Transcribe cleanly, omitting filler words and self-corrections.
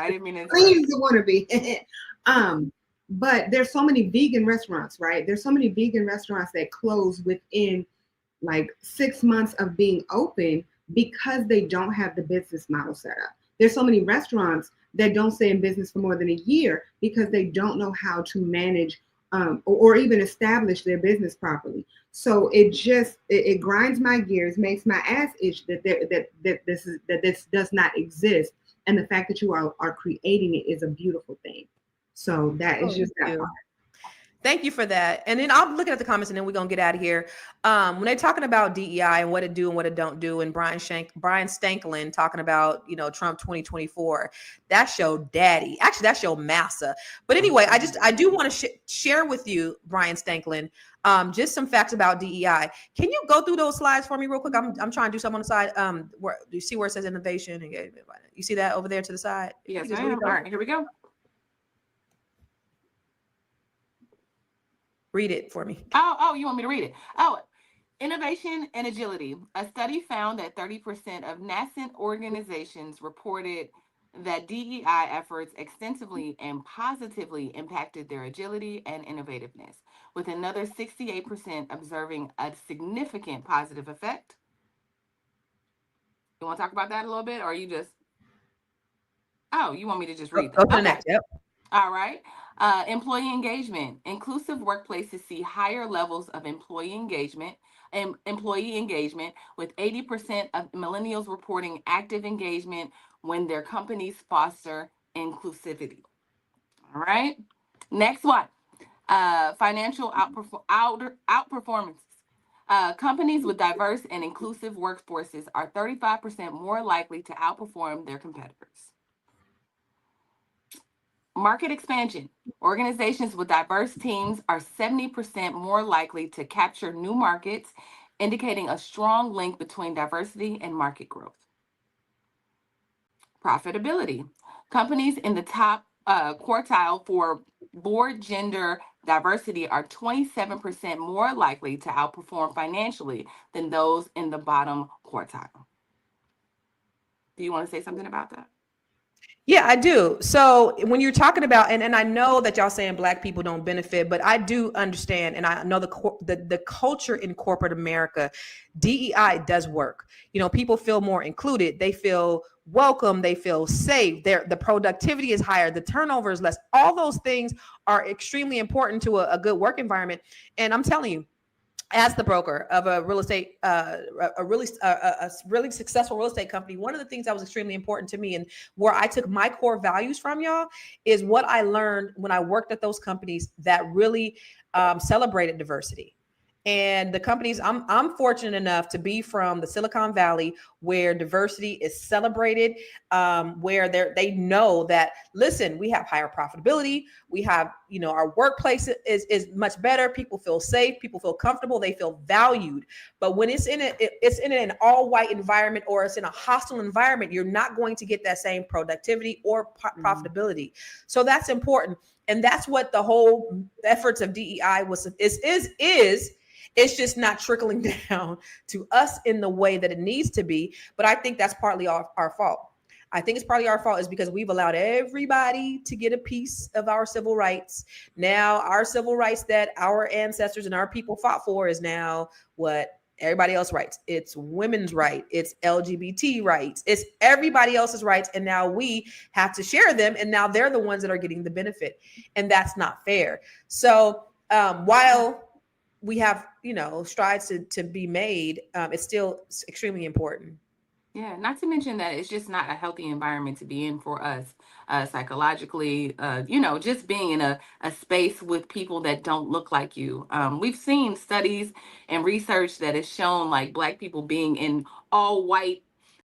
I didn't mean to Clean interrupt. as it want to be. But there's so many vegan restaurants, right? There's so many vegan restaurants that close within like 6 months of being open because they don't have the business model set up. There's so many restaurants that don't stay in business for more than a year because they don't know how to manage or even establish their business properly. So it grinds my gears, makes my ass itch that this does not exist, and the fact that you are creating it is a beautiful thing. So that is Oh, just that part. thank you for that. And then I'm looking at the comments and then we're going to get out of here. When they're talking about DEI and what it do and what it don't do, and Brian Stanklin talking about, Trump 2024, that showed daddy. Actually, that showed massa. But anyway, I do want to share with you, Brian Stanklin, just some facts about DEI. Can you go through those slides for me real quick? I'm trying to do something on the side. Where do you see where it says innovation? You see that over there to the side? Yes, ma'am. All right, here we go. Read it for me. Oh, you want me to read it? Oh, innovation and agility. A study found that 30% of nascent organizations reported that DEI efforts extensively and positively impacted their agility and innovativeness, with another 68% observing a significant positive effect. You want to talk about that a little bit, or you just? Oh, you want me to just read Go that? to the next. Yep. All right. Employee engagement. Inclusive workplaces see higher levels of employee engagement, with 80% of millennials reporting active engagement when their companies foster inclusivity. All right. Next one. Financial outperformance. Companies with diverse and inclusive workforces are 35% more likely to outperform their competitors. Market expansion. Organizations with diverse teams are 70% more likely to capture new markets, indicating a strong link between diversity and market growth. Profitability. Companies in the top quartile for board gender diversity are 27% more likely to outperform financially than those in the bottom quartile. Do you want to say something about that? Yeah, I do. So when you're talking about, and I know that y'all saying Black people don't benefit, but I do understand, and I know the culture in corporate America, DEI does work. People feel more included. They feel welcome. They feel safe. The productivity is higher. The turnover is less. All those things are extremely important to a good work environment. And I'm telling you, as the broker of a real estate, a really successful real estate company, one of the things that was extremely important to me and where I took my core values from, y'all, is what I learned when I worked at those companies that really celebrated diversity. And the companies, I'm fortunate enough to be from the Silicon Valley, where diversity is celebrated, where they know that, listen, we have higher profitability. We have, our workplace is much better. People feel safe. People feel comfortable. They feel valued. But when it's in an all white environment, or it's in a hostile environment, you're not going to get that same productivity or profitability. So that's important. And that's what the whole efforts of DEI is. It's just not trickling down to us in the way that it needs to be. But I think that's partly our fault. I think it's partly our fault is because we've allowed everybody to get a piece of our civil rights. Now, our civil rights that our ancestors and our people fought for is now what everybody else rights. It's women's right. It's LGBT rights. It's everybody else's rights. And now we have to share them. And now they're the ones that are getting the benefit. And that's not fair. So while we have, strides to be made, it's still extremely important. Yeah, not to mention that it's just not a healthy environment to be in for us psychologically, just being in a space with people that don't look like you. We've seen studies and research that has shown like Black people being in all white